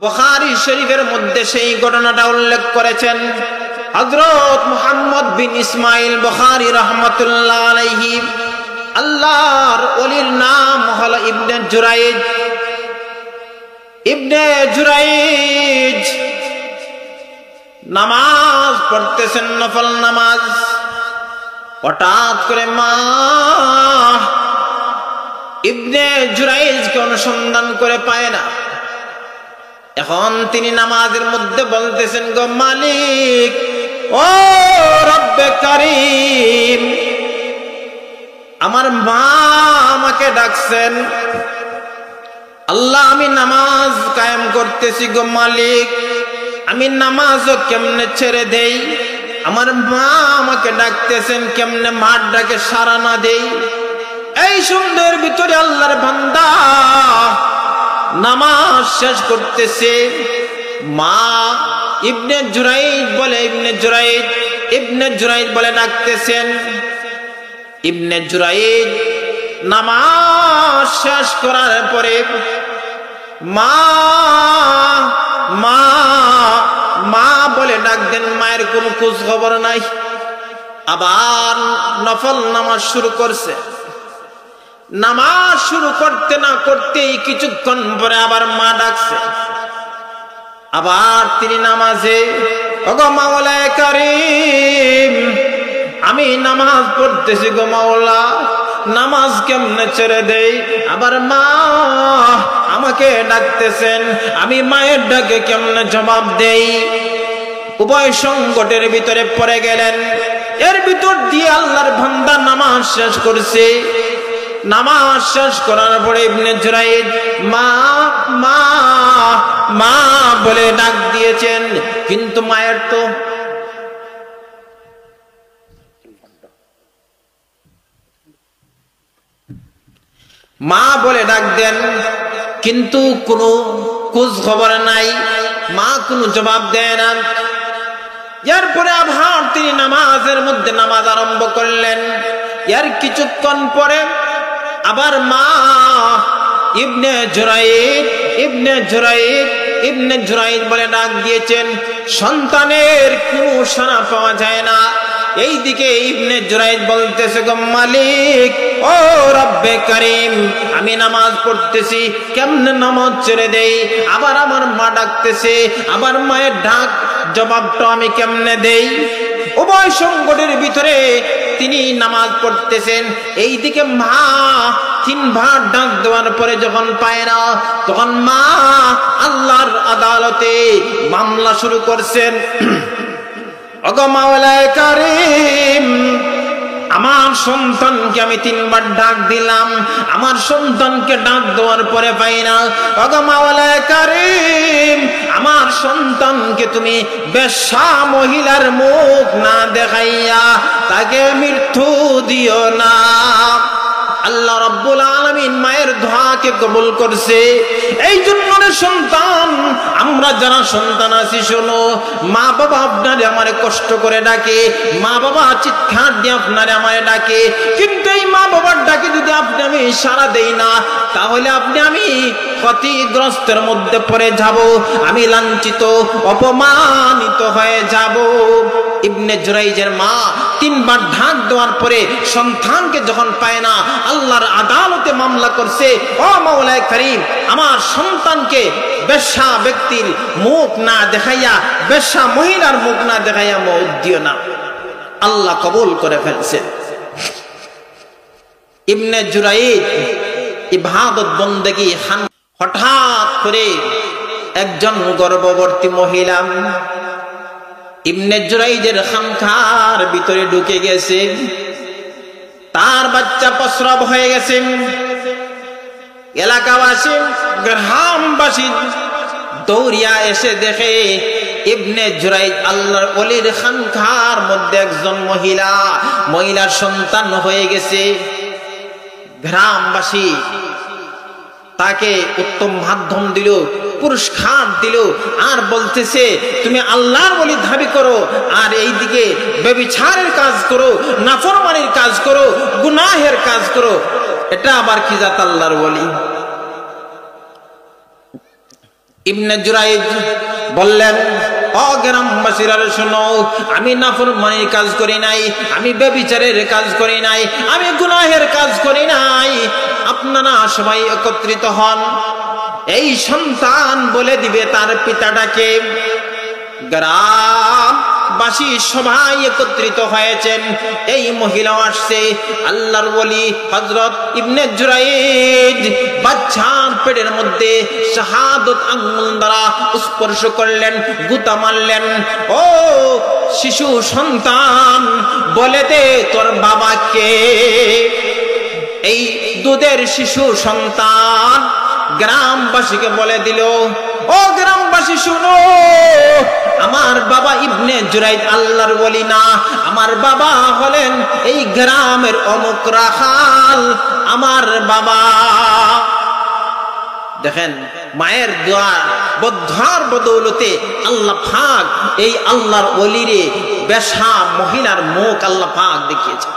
বুখারী শরীফের মধ্যে সেই ঘটনাটা উল্লেখ করেছেন হযরত মুহাম্মদ বিন ইসমাইল বুখারী রাহমাতুল্লাহ আলাইহি। আল্লাহর ওলির নাম হলো ইবনে জুরাইজ। ইবনে জুরাইজ নামাজ পড়তেছেন, নফল নামাজ। হঠাৎ করে মা ইবনে জুরাইজকে অনুসন্ধান করে পায় না। এখন তিনি নামাজের মধ্যে বলতেছেন, গো মালিক, ও রব্বে কারীম, আমার মা আমাকে ডাকছেন। আল্লাহ, আমি নামাজ কায়েম করতেছি গো মালিক, আমি নামাজও কেমনে ছেড়ে দেই? আমার মা আমাকে ডাকতেছেন, কেমনে মার ডাকে সাড়া না দেই? এই সুন্দর ভিতরে আল্লাহর বান্দা নামাজ শেষ করতেছে। মা ইবনে জুরাইজ বলে, ইবনে জুরাইজ বলে ডাকতেছেন। ইবনে জুরাইজ নামাজ শেষ করার পরে মা মা মা বলে ডাক দেন। মায়ের কোনো খোঁজ খবর নাই। আবার নফল নামাজ শুরু করছে। নামাজ শুরু করতে না করতেই কিছুক্ষণ পরে আবার মা ডাকছে। আবার তিনি নামাজে, ওগো মাওলায়ে কারীম, আমি নামাজ পড়তেছি গো মাওলা, নামাজ কেমনে ছেড়ে দেই? আবার মা আমাকে ডাকতেছেন, আমি মায়ের ডাকে কেমনে জবাব দেই? উভয় সংকটের ভিতরে পড়ে গেলেন। এর ভিতর দিয়ে আল্লাহর বান্দা নামাজ শেষ করছে। নামাজ শেষ করার পরে ইবনে জুরাইজ মা মা মা বলে ডাক দিয়েছেন, কিন্তু মায়ের তো মা বলে ডাক দেন, কিন্তু কোনো খোঁজ খবর নাই। মা কোনো জবাব দেয় না। এরপরে আবার তিনি নামাজের মধ্যে নামাজ আরম্ভ করলেন। এর কিছুক্ষণ পরে আবার মা ইবনে জুরাইজ বলে ডাক দিয়েছেন। সন্তানের কোনো সাড়া পাওয়া যায় না। এইদিকে ইবনে জুরাইজ বলতেছে, গো মালিক, ও রব্বে কারীম, আমি নামাজ পড়তেছি, কেমনে নামাজ ছেড়ে দেই? আবার আমার মা ডাকতেছে, আবার মায়ের ডাক জবাবটা আমি কেমনে দেই? উভয় সংকটের ভিতরে তিনি নামাজ পড়তেছেন। এইদিকে মা তিনবার ডাক দেওয়ার পরে যখন পায় না, তখন মা আল্লাহর আদালতে মামলা শুরু করছেন। ওগো মাওলায়ে কারীম, আমার সন্তানকে আমি তিনবার ডাক দিলাম, আমার সন্তানকে ডাক দেওয়ার পরে পাই না। ওগো মাওলায়ে কারীম, আমার সন্তানকে তুমি বেশ্যা মহিলার মুখ না দেখাইয়া তাকে মৃত্যু দিও না। আল্লাহ রাব্বুল আলামিন মায়ের দোয়াকে কবুল করছে। এই জন্য সন্তান, আমরা যারা সন্তান আছি, শোনো, মা বাবা আপনারে আমারে কষ্ট করে ডাকে, মা বাবা চিৎকার দিয়ে আপনারে আমারে ডাকে, কিন্তু এই মা বাবার ডাকে যদি আমি সাড়া দেই না, তাহলে আমি ক্ষতিগ্রস্তের মধ্যে পড়ে যাব, আমি লাঞ্ছিত অপমানিত হয়ে যাব। ইবনে জুরাইজের মা তিনবার ডাক দেওয়ার পরে সন্তানকে যখন পায় না, আল্লাহর আদালতে মামলা করছে, ও মাওলায়ে কারীম, আমার সন্তানকে বেশ্যা ব্যক্তির মুখ না দেখাইয়া, বেশ্যা মহিলার মুখ না দেখাইয়া মওত দিও না। আল্লাহ কবুল করে ফেলছেন। ইবনে জুরাইজ ইবাদত বন্দেগী হঠাৎ করে একজন গর্ভবতী মহিলা ইবনে জুরাইজের খানকার ভিতরে ঢুকে গেছে। তার বাচ্চা প্রসব হয়ে গেছে। এলাকাবাসী, গ্রামবাসী দৌড়িয়া এসে দেখে ইবনে জুরাইজ আল্লাহর ওলির খানকার মধ্যে একজন মহিলার সন্তান হয়ে গেছে। গ্রামবাসী তাকে উত্তম মাধ্যম দিল, পুরস্কার দিল, আর বলতেছে, তুমি আল্লাহর ওলি দাবি করো, আর এইদিকে ব্যভিচারের কাজ করো, নাফরমানির কাজ করো, গুনাহের কাজ করো, এটা আবার কি জাত আল্লাহর ওলি? ইবনে জুরাইজ বললেন, ও গ্রামবাসীরা শোনো, আমি নাফরমানির কাজ করি নাই, আমি ব্যভিচারের কাজ করি নাই, আমি গুনাহের কাজ করি নাই। আপনারা সবাই একত্রিত হন। এই সন্তান বলে দিবে তার পিতাটাকে। গ্রামবাসী সবাই একত্রিত হয়েছেন। এই মহিলাও আসছে। আল্লাহর ওলি হযরত ইবনে জুরাইজ বাচ্চার পেটের মধ্যে শাহাদত আঙ্গুল দ্বারা স্পর্শ করলেন, গুতা মারলেন। ও শিশু সন্তান, বলে দে তোর বাবাকে। এই দুধের শিশু সন্তান গ্রামবাসীকে বলে দিল, ও গ্রামবাসী শুনো, আমার বাবা ইবনে জুরাইজ আল্লাহর ওলি না, আমার বাবা হলেন এই গ্রামের অমুক রাখাল। আমার বাবা, দেখেন মায়ের দোয়া বদ্ধার বদৌলতে আল্লাহ পাক এই আল্লাহর ওলিরে বেশা মহিলার মুখ আল্লাহ পাক দেখিয়েছে।